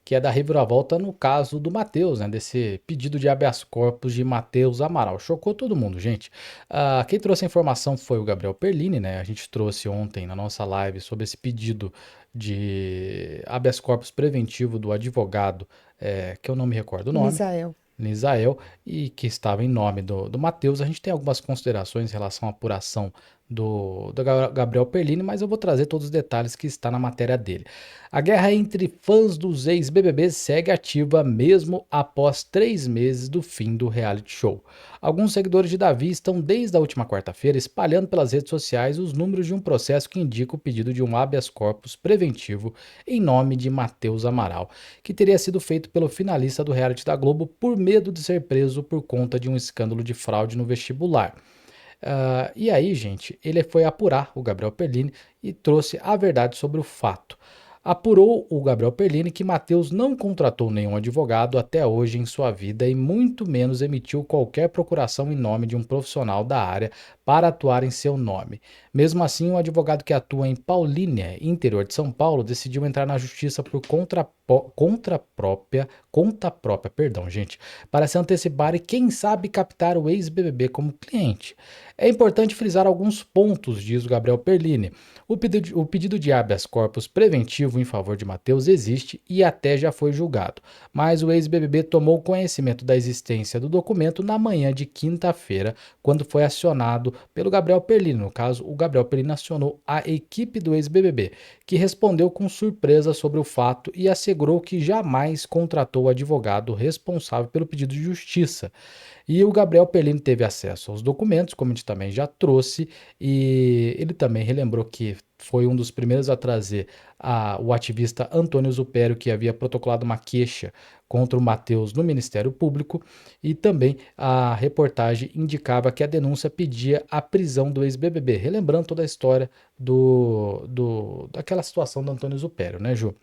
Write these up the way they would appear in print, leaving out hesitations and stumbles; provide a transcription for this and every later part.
que é da reviravolta no caso do Matheus, né, desse pedido de habeas corpus de Matheus Amaral. Chocou todo mundo, gente. Quem trouxe a informação foi o Gabriel Perlini, né? A gente trouxe ontem na nossa live sobre esse pedido de habeas corpus preventivo do advogado, que eu não me recordo o nome, Misael. Nisael, e que estava em nome do Matheus. A gente tem algumas considerações em relação à apuração do Gabriel Perlini, mas eu vou trazer todos os detalhes que está na matéria dele. A guerra entre fãs dos ex-BBBs segue ativa mesmo após 3 meses do fim do reality show. Alguns seguidores de Davi estão desde a última quarta-feira espalhando pelas redes sociais os números de um processo que indica o pedido de um habeas corpus preventivo em nome de Matheus Amaral, que teria sido feito pelo finalista do reality da Globo por medo de ser preso por conta de um escândalo de fraude no vestibular. E aí, gente, ele foi apurar o Gabriel Perlini e trouxe a verdade sobre o fato. Apurou o Gabriel Perlini que Matheus não contratou nenhum advogado até hoje em sua vida e muito menos emitiu qualquer procuração em nome de um profissional da área para atuar em seu nome. Mesmo assim, um advogado que atua em Paulínia, interior de São Paulo, decidiu entrar na justiça por conta própria, perdão, gente, para se antecipar e quem sabe captar o ex-BBB como cliente. É importante frisar alguns pontos, diz o Gabriel Perlini. O pedido de habeas corpus preventivo em favor de Matheus existe e até já foi julgado, mas o ex-BBB tomou conhecimento da existência do documento na manhã de quinta-feira, quando foi acionado pelo Gabriel Perlini. No caso, o Gabriel Perlini acionou a equipe do ex-BBB, que respondeu com surpresa sobre o fato e assegurou que jamais contratou o advogado responsável pelo pedido de justiça. E o Gabriel Perlini teve acesso aos documentos, como a gente também já trouxe, e ele também relembrou que foi um dos primeiros a trazer o ativista Antônio Zupério, que havia protocolado uma queixa contra o Matheus no Ministério Público, e também a reportagem indicava que a denúncia pedia a prisão do ex-BBB, relembrando toda a história daquela situação do Antônio Zupério, né, Ju?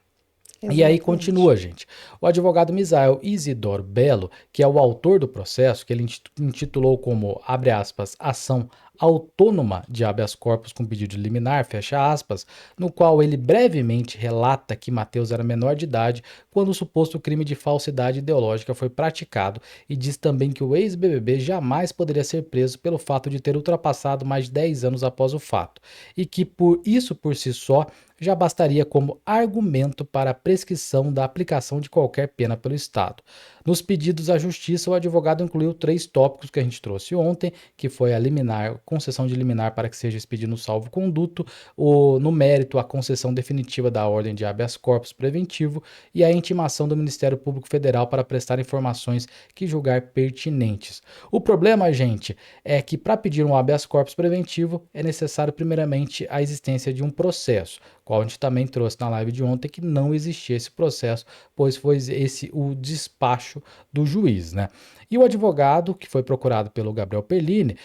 E aí Exatamente. continua, gente. O advogado Misael Isidoro Belo, que é o autor do processo, que ele intitulou como, abre aspas, ação autônoma de habeas corpus com pedido de liminar, fecha aspas, no qual ele brevemente relata que Mateus era menor de idade quando o suposto crime de falsidade ideológica foi praticado e diz também que o ex-BBB jamais poderia ser preso pelo fato de ter ultrapassado mais de 10 anos após o fato e que por isso por si só já bastaria como argumento para a prescrição da aplicação de qualquer pena pelo Estado. Nos pedidos à Justiça, o advogado incluiu 3 tópicos que a gente trouxe ontem, que foi a liminar, concessão de liminar para que seja expedido no salvo-conduto, no mérito, a concessão definitiva da ordem de habeas corpus preventivo e a intimação do Ministério Público Federal para prestar informações que julgar pertinentes. O problema, gente, é que para pedir um habeas corpus preventivo é necessário primeiramente a existência de um processo, qual a gente também trouxe na live de ontem que não existia esse processo, pois foi esse o despacho do juiz, né? E o advogado, que foi procurado pelo Gabriel Perlini,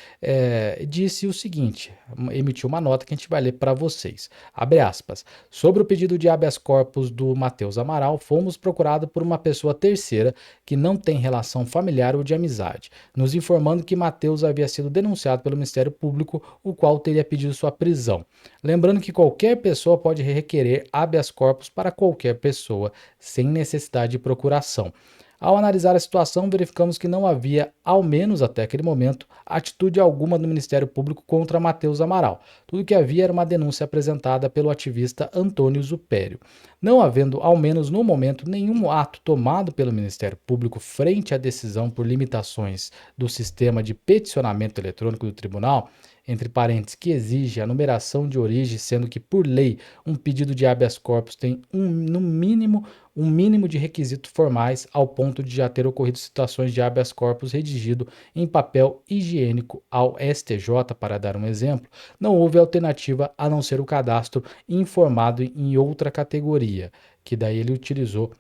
disse o seguinte, emitiu uma nota que a gente vai ler para vocês. Abre aspas. Sobre o pedido de habeas corpus do Matheus Amaral, fomos procurados por uma pessoa terceira que não tem relação familiar ou de amizade, nos informando que Matheus havia sido denunciado pelo Ministério Público, o qual teria pedido sua prisão. Lembrando que qualquer pessoa pode requerer habeas corpus para qualquer pessoa, sem necessidade de procuração. Ao analisar a situação, verificamos que não havia, ao menos até aquele momento, atitude alguma do Ministério Público contra Matheus Amaral. Tudo que havia era uma denúncia apresentada pelo ativista Antônio Zupério. Não havendo, ao menos no momento, nenhum ato tomado pelo Ministério Público frente à decisão por limitações do sistema de peticionamento eletrônico do tribunal, entre parênteses, que exige a numeração de origem, sendo que, por lei, um pedido de habeas corpus tem, no mínimo, um mínimo de requisitos formais ao ponto de já ter ocorrido situações de habeas corpus redigido em papel higiênico ao STJ, para dar um exemplo, não houve alternativa a não ser o cadastro informado em outra categoria, que daí ele utilizou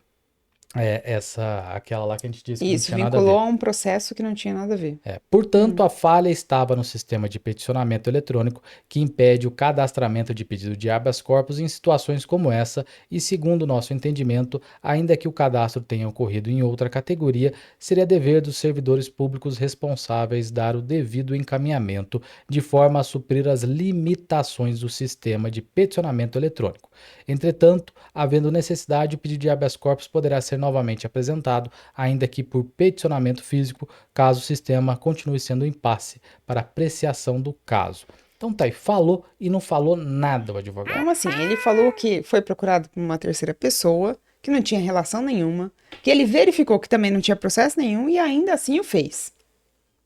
Aquela lá que a gente disse que não Isso, tinha nada a vinculou ver. a um processo que não tinha nada a ver. Portanto, Hum. a falha estava no sistema de peticionamento eletrônico que impede o cadastramento de pedido de habeas corpus em situações como essa, e, segundo nosso entendimento, ainda que o cadastro tenha ocorrido em outra categoria, seria dever dos servidores públicos responsáveis dar o devido encaminhamento de forma a suprir as limitações do sistema de peticionamento eletrônico. Entretanto, havendo necessidade, o pedido de habeas corpus poderá ser novamente apresentado, ainda que por peticionamento físico, caso o sistema continue sendo um impasse para apreciação do caso. Então tá aí, falou e não falou nada o advogado. Como assim? Ele falou que foi procurado por uma terceira pessoa, que não tinha relação nenhuma, que ele verificou que também não tinha processo nenhum e ainda assim o fez.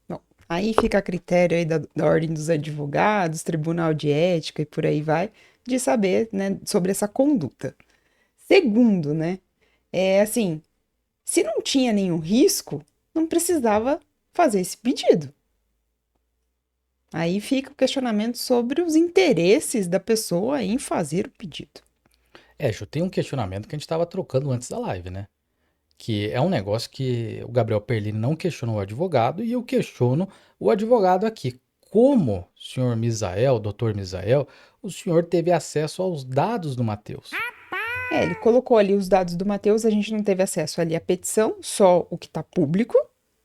Bom, aí fica a critério aí da ordem dos advogados, tribunal de ética e por aí vai, de saber, né, sobre essa conduta. Segundo, né, é assim, se não tinha nenhum risco, não precisava fazer esse pedido. Aí fica o questionamento sobre os interesses da pessoa em fazer o pedido. Ju, tem um questionamento que a gente estava trocando antes da live, né? Que é um negócio que o Gabriel Perlini não questionou o advogado e eu questiono o advogado aqui. Como, senhor Misael, doutor Misael, o senhor teve acesso aos dados do Matheus? É, ele colocou ali os dados do Matheus, a gente não teve acesso ali à petição, só o que está público,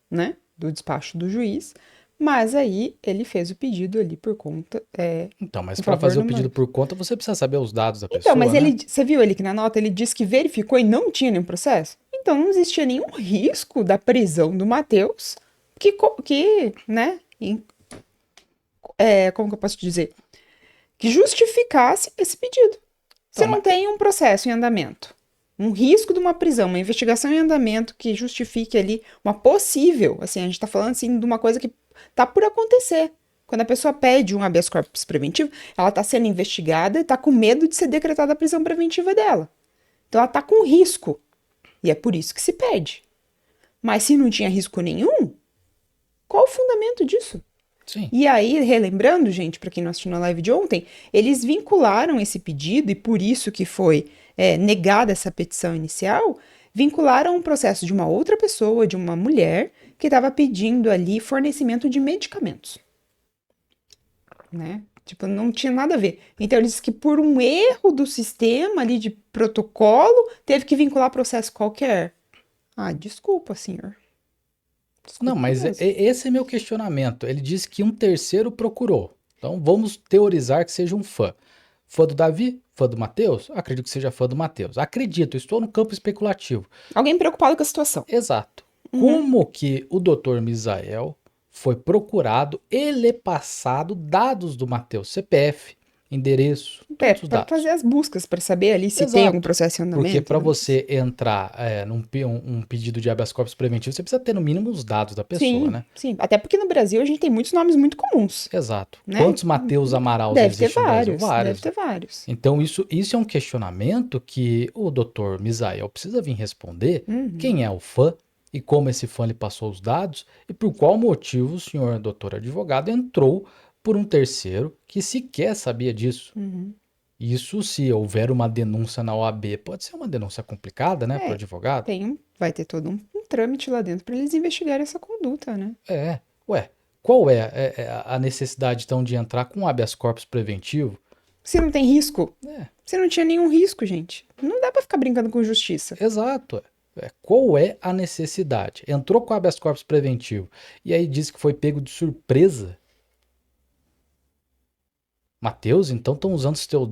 né, do despacho do juiz, mas aí ele fez o pedido ali por conta, Então, mas em para favor fazer do o pedido Matheus. por conta, você precisa saber os dados da Então, mas pessoa, né? você viu ele que na nota ele disse que verificou e não tinha nenhum processo? Então não existia nenhum risco da prisão do Matheus que, né, como que eu posso te dizer? Que justificasse esse pedido. Você Então, não tem um processo em andamento, um risco de uma prisão, uma investigação em andamento que justifique ali uma possível, assim, a gente está falando assim de uma coisa que está por acontecer. Quando a pessoa pede um habeas corpus preventivo, ela está sendo investigada e está com medo de ser decretada a prisão preventiva dela. Então ela está com risco. E é por isso que se pede. Mas se não tinha risco nenhum, qual o fundamento disso? sim. E aí, relembrando, gente, para quem não assistiu na live de ontem, eles vincularam esse pedido, e por isso que foi negada essa petição inicial, vincularam um processo de uma outra pessoa, de uma mulher, que estava pedindo ali fornecimento de medicamentos, né? Tipo, não tinha nada a ver. Então, eles disse que por um erro do sistema ali de protocolo, teve que vincular processo qualquer. Ah, desculpa, senhor. Não, Desculpa mas mesmo. esse é meu questionamento. Ele disse que um terceiro procurou. Então vamos teorizar que seja um fã. Fã do Davi? Fã do Matheus? Acredito que seja fã do Matheus. Acredito, estou no campo especulativo. Alguém preocupado com a situação. Exato. Uhum. Como que o Dr. Misael foi procurado e lhe passado dados do Matheus? CPF, endereço, todos os Para fazer dados. as buscas, para saber ali se tem algum Exato. processo em Porque andamento e para tudo mais. você entrar um pedido de habeas corpus preventivo, você precisa ter no mínimo os dados da pessoa, Sim, né? sim. Até porque no Brasil a gente tem muitos nomes muito comuns, Exato. né? Quantos Mateus Amaraus Deve ter existem no Brasil? vários, deve Vários. ter vários. Então, isso é um questionamento que o doutor Misael precisa vir responder. Uhum. Quem é o fã e como esse fã lhe passou os dados e por qual motivo o senhor doutor advogado entrou por um terceiro que sequer sabia disso. Uhum. Isso, se houver uma denúncia na OAB, pode ser uma denúncia complicada, né, para o É, advogado? vai ter todo um trâmite lá dentro para eles investigarem essa conduta, né? É, ué, qual é a necessidade então de entrar com um habeas corpus preventivo? Se não tem risco, É, se não tinha nenhum risco, gente, não dá para ficar brincando com justiça. exato. Qual é a necessidade? Entrou com habeas corpus preventivo e aí disse que foi pego de surpresa. Mateus, então estão usando seus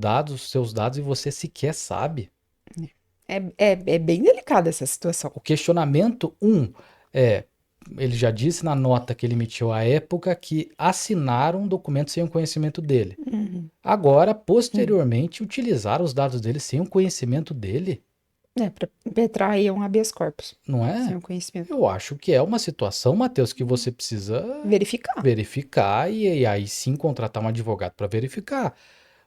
dados e você sequer sabe. É bem delicada essa situação. O questionamento é, ele já disse na nota que ele emitiu à época que assinaram um documento sem o conhecimento dele. Uhum. Agora, Uhum. posteriormente, utilizaram os dados dele sem o conhecimento dele, Para impetrar aí um habeas corpus, não é? sem o conhecimento. Eu acho que é uma situação, Matheus, que você precisa Verificar. verificar e aí sim contratar um advogado para verificar.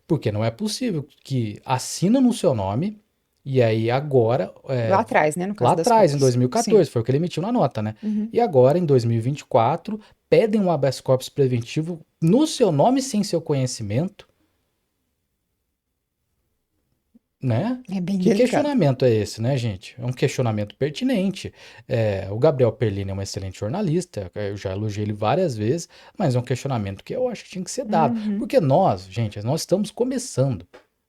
Porque não é possível que assina no seu nome e aí agora, Lá atrás, né, no lá caso das atrás, em coisas. Sim. 2014, foi o que ele emitiu na nota, né? Uhum. E agora, em 2024, pedem um habeas corpus preventivo no seu nome sem seu conhecimento. né? É bem Que delicado. questionamento é esse, né, gente? É um questionamento pertinente. O Gabriel Perlini é um excelente jornalista, eu já elogiei ele várias vezes, mas é um questionamento que eu acho que tinha que ser dado. Uhum. Porque nós, gente, nós estamos começando.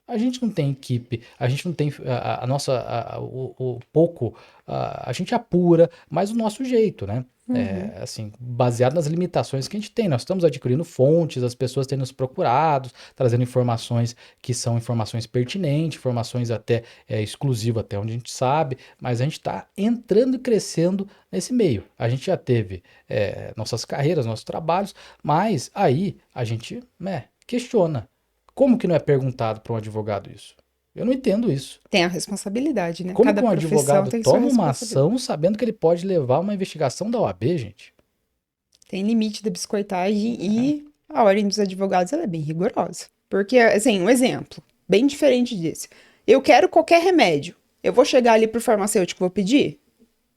A gente não tem equipe, a gente não tem a nossa, o pouco, a gente apura, mas o nosso jeito, né? Uhum. Assim, baseado nas limitações que a gente tem. Nós estamos adquirindo fontes, as pessoas têm nos procurado, trazendo informações que são informações pertinentes, informações até exclusivas, até onde a gente sabe, mas a gente está entrando e crescendo nesse meio. A gente já teve nossas carreiras, nossos trabalhos, mas aí a gente questiona. Como que não é perguntado para um advogado isso? Eu não entendo isso. Tem a responsabilidade, né? Como Cada que um profissão advogado tem sua toma uma responsabilidade. ação sabendo que ele pode levar uma investigação da OAB, gente? Tem limite da biscoitagem e a ordem dos advogados ela é bem rigorosa. Porque, assim, um exemplo bem diferente disso. Eu quero qualquer remédio. Eu vou chegar ali pro farmacêutico e vou pedir?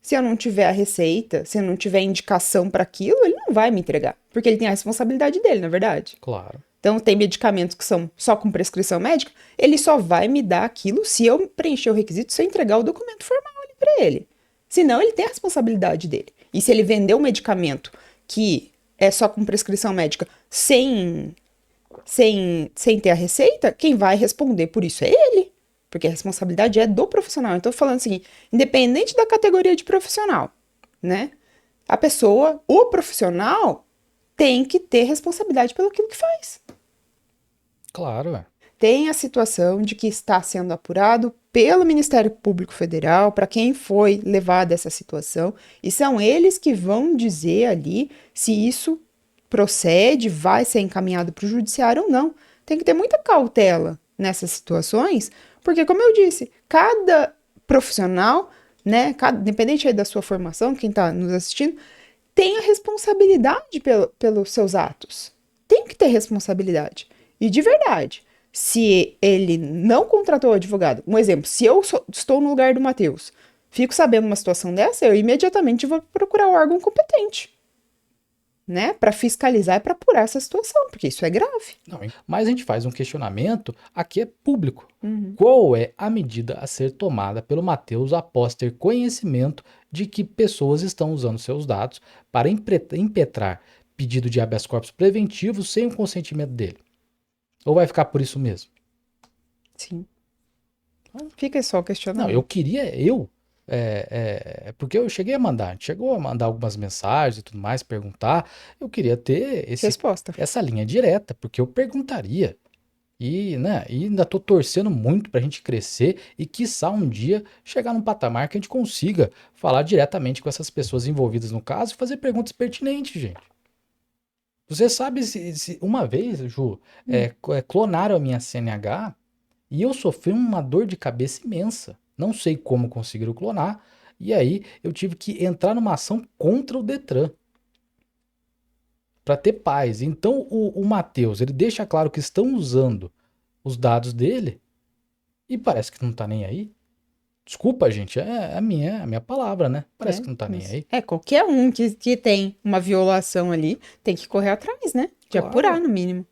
Se eu não tiver a receita, se eu não tiver indicação para aquilo, ele não vai me entregar. Porque ele tem a responsabilidade dele, na verdade. Claro. Então, tem medicamentos que são só com prescrição médica, ele só vai me dar aquilo se eu preencher o requisito, se eu entregar o documento formal ali para ele. Senão, ele tem a responsabilidade dele. E se ele vender um medicamento que é só com prescrição médica sem ter a receita, quem vai responder por isso é ele. Porque a responsabilidade é do profissional. Então, falando o seguinte, independente da categoria de profissional, né? A pessoa, o profissional, tem que ter responsabilidade pelo aquilo que faz. Claro, é. Tem a situação de que está sendo apurado pelo Ministério Público Federal para quem foi levado a essa situação, e são eles que vão dizer ali se isso procede, vai ser encaminhado para o judiciário ou não. Tem que ter muita cautela nessas situações, porque, como eu disse, cada profissional, né, independente aí da sua formação, quem está nos assistindo, tem a responsabilidade pelos seus atos. Tem que ter responsabilidade. E de verdade, se ele não contratou o advogado, um exemplo, se eu estou no lugar do Matheus, fico sabendo uma situação dessa, eu imediatamente vou procurar o órgão competente, né, para fiscalizar e para apurar essa situação, porque isso é grave. Não, mas a gente faz um questionamento, aqui é público. Qual é a medida a ser tomada pelo Matheus após ter conhecimento de que pessoas estão usando seus dados para impetrar pedido de habeas corpus preventivo sem o consentimento dele? Ou vai ficar por isso mesmo? Sim. Fica só o Não, questionamento. eu queria, porque eu cheguei a mandar, a gente chegou a mandar algumas mensagens e tudo mais, perguntar, eu queria ter Resposta. essa linha direta, porque eu perguntaria. E, né, e ainda tô torcendo muito pra gente crescer e, quiçá, um dia chegar num patamar que a gente consiga falar diretamente com essas pessoas envolvidas no caso e fazer perguntas pertinentes, gente. Você sabe se uma vez, Ju, clonaram a minha CNH e eu sofri uma dor de cabeça imensa. Não sei como conseguiram clonar. E aí eu tive que entrar numa ação contra o Detran para ter paz. Então o Matheus, ele deixa claro que estão usando os dados dele e parece que não tá nem aí. Desculpa, gente, é a minha palavra, né? Parece que não tá nem aí. Qualquer um que tem uma violação ali tem que correr atrás, né? De Claro. apurar, no mínimo.